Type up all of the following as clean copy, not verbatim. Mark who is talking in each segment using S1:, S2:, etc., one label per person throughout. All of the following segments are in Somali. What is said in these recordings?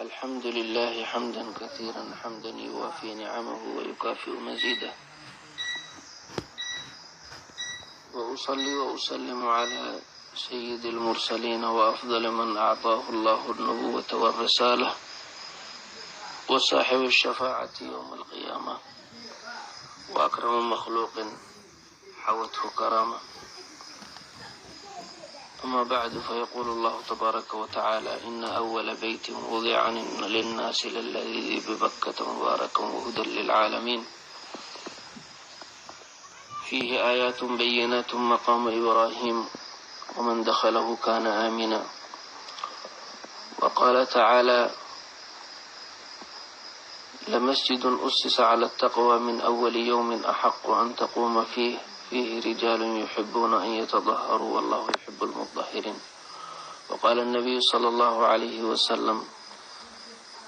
S1: الحمد لله حمدا كثيرا حمدا يوافي نعمه ويكافئ مزيده، وأصلي وأسلم على سيد المرسلين وأفضل من أعطاه الله النبوة والرسالة وصاحب الشفاعة يوم القيامة، وأكرم مخلوق حوته كرامة. أما بعد، فيقول الله تبارك وتعالى: إن أول بيت وضع للناس للذي ببكة مباركا وهدى للعالمين، فيه آيات بينات مقام إبراهيم ومن دخله كان آمنا. وقال تعالى: لمسجد أسس على التقوى من أول يوم أحق أن تقوم فيه رجال يحبون أن يتطهروا والله يحب المطهرين. وقال النبي صلى الله عليه وسلم: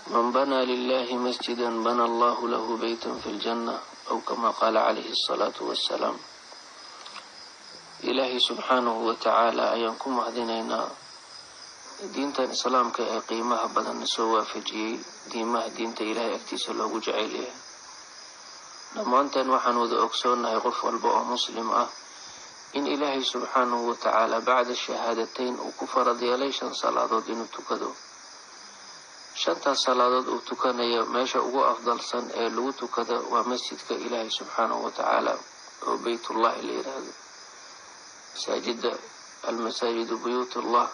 S1: من بنى لله مسجدا بنى الله له بيتا في الجنة، أو كما قال عليه الصلاة والسلام. إلهي سبحانه وتعالى ayaan ku mahadinaynaa diintan islaamka ee qiimaha badan soo waafajiyey diinta ilaahay agtiisa loogu jecel yahay. dhammaanteen waxaan wada ogsoonahay qof walba oo muslim ah in ilaahay subxaanahu wa tacaala bacda shahaadateyn uu ku farad yeelay 5 salaadood inuu tukado. 5 salaadood uu tukanayo meesha ugu afdalsan ee lagu tukado waa masjidka ilaahay subxaanahu wa tacaala oo baytullah la yiraahdo. المساجد بيوت الله.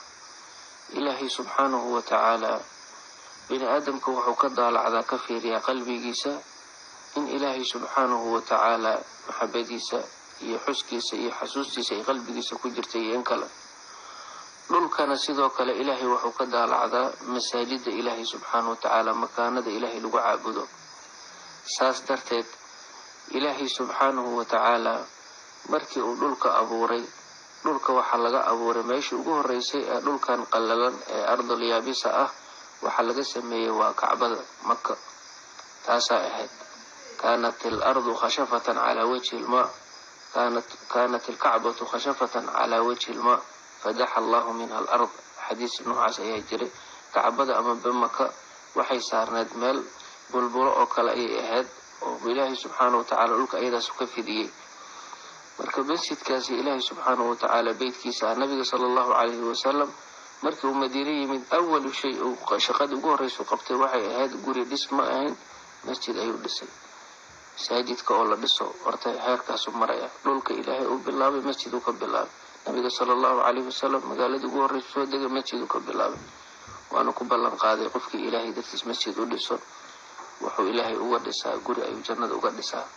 S1: إلهي سبحانه وتعالى بني آدم كوحو كدال على كفير يا قلبي جيسا، إن إلهي سبحانه وتعالى محبة جيسا يحس جيسا يحسوس جيسا قلبي جيسا كجرتي ينكلا لول كان سيدوك لإلهي وحو كدال على مساجد إلهي سبحانه وتعالى مكانة إلهي لقو عابدو. ساس درتد إلهي سبحانه وتعالى markii uu dhulka abuuray, dhulka waxa laga abuuray meeshii ugu horeysay ee dhulkan qallalan ee ardul yaabisa ah waxa laga sameeyay waa Kacbada Makka. taasa ahayd كانت الأرض خشفة على وجه الماء كانت الكعبة خشفة على وجه الماء فدح الله منها الأرض. حديث نوعاس ayaa jiray. Kacbada ama Makka waxay saarneed meel bulbulo oo kale ay ahayd oo Ilaahay subxaanahu wa ta'aala dhulka ayadaas ka fidiyay. marka masjidkaasi ilaahay subxaanahu wa ta'aala beedkiisa nabiga sallallahu alayhi wa sallam markii uu Madiina yimid awal shay uu shaqada ugu horeyso qabtay waxay ahayd guri dhismo ahayn masjid ayuu dhisay. masaajidka oo la dhiso horta heerkaas u maraya dhulka ilaahay uu bilaabay masjid uu ka bilaabay. nabiga sallallahu alayhi wa sallam magaalada ugu horeyso soo degay masjid uu ka bilaabay, waana ku ballan qaaday qofkii ilaahay dadkiis masjid u dhiso wuxuu ilaahay uga dhisaa guri ayuu jannada uga dhisaa.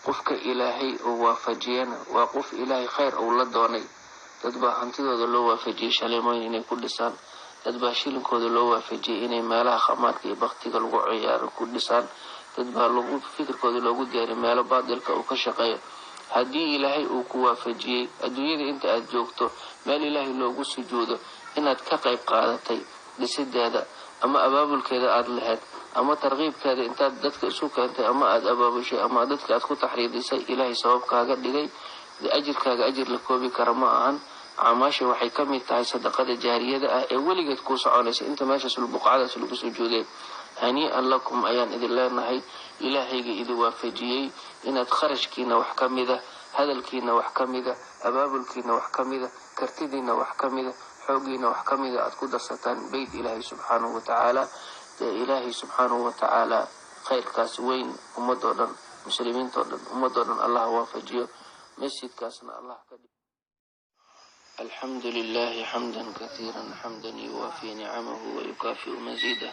S1: qofka ilaahay uu waafajiyana waa qof ilaahay khayr uu la doonay. dad baa hantidooda loo waafajiyay shaleemooyin inay ku dhisaan, dad baa shilinkooda loo waafajiyay inay meelaha khamaadka iyo baktiga lagu ciyaaro ku dhisaan, dad baa lagu fikirkooda loogu diyaariyay meelo baadilka uu ka shaqeeyo. haddii ilaahay uu ku waafajiyay adduunyada inta aad joogto meel ilaahay loogu sujuudo inaad ka qayb qaadatay dhisideeda ama abaabulkeeda aad lahayd ama tarqiibkeeda intaad dadka isu keentay ama aad abaabushay ama dadka aad ku taxriidisay, ilaahay sababkaaga dhigay ajirkaaga ajir la koobi kara ma ahan. acmaasha waxay ka mid tahay sadaqada jaariyada ah ee weligeed ku soconaysa inta meeshaas buqacadaas lagu sujuuday. hanii'an lakum ayaan idin leenahay, ilaahayga idin waafajiyay inaad kharashkiina wax ka mida, hadalkiina wax ka mida, abaabulkiina wax ka mida, kartidiina wax ka mida, xoogiina wax ka mida aad ku darsataan bayt ilaahay subxaanahu wa ta'aala. ilaahay subxaanahu wa ta'aala khayrkaas weyn ummadoo dhan muslimiintoo dhan ummadoo dhan allah waafajiyo masjidkaasna allah ka dhigo. الحمد لله حمدا كثيرا حمدا يوافي نعمه ويكافئ مزيده،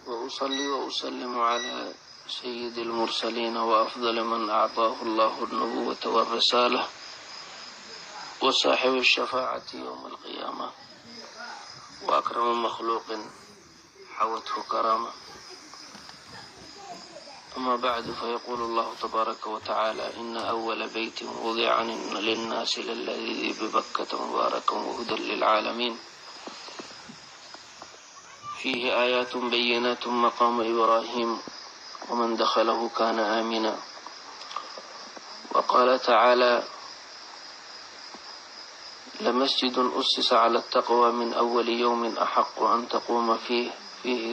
S1: وأصلي وأسلم على سيد المرسلين وأفضل من أعطاه الله النبوة والرسالة وصاحب الشفاعة يوم القيامة، وأكرم مخلوق حوته كرامة. أما بعد، فيقول الله تبارك وتعالى: إن أول بيت وضع للناس للذي ببكة مباركا وهدى للعالمين، فيه آيات بينات مقام إبراهيم ومن دخله كان آمنا. وقال تعالى: لمسجد أسس على التقوى من أول يوم أحق أن تقوم فيه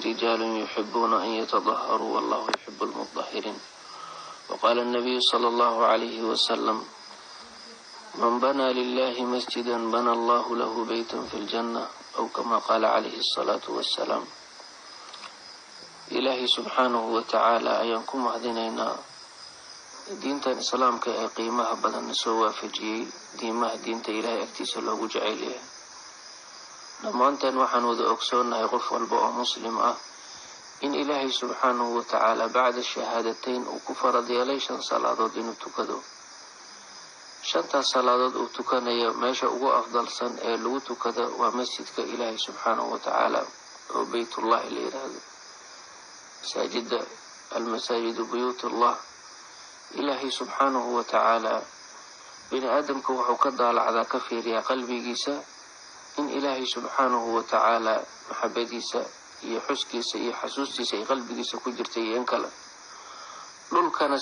S1: رجال يحبون أن يتطهروا والله يحب المطهرين. وقال النبي صلى الله عليه وسلم: من بنى لله مسجدا بنى الله له بيتا في الجنة، أو كما قال عليه الصلاة والسلام. إلهي سبحانه وتعالى أيانكم هذينينا diintan islaamka ee qiimaha badan soo waafajiyay diinta Ilaahay agtiisa loogu jecel yahay. dhammaanteen waxaan wada ogsoonahay qof walba oo muslim ah in Ilaahay subxaanahu wa tacaala bacda shahaadateyn uu ku farad yeelay 5 salaadood inuu tukado. 5 salaadood uu tukanayo meesha ugu afdalsan ee lagu tukado waa masjidka Ilaahay subxaanahu wa tacaala oo baytullah la yiraahdo. masaajida al-masaajid buyutullah. ilaahay subxaanahu wa tacaala bini aadamka wuxuu ka daalacdaa ka fiiriyaa qalbigiisa in ilaahay subxaanahu wa tacaala maxabadiisa iyo xuskiisa iyo xasuustiisa ay qalbigiisa ku jirtay in kale dhulkana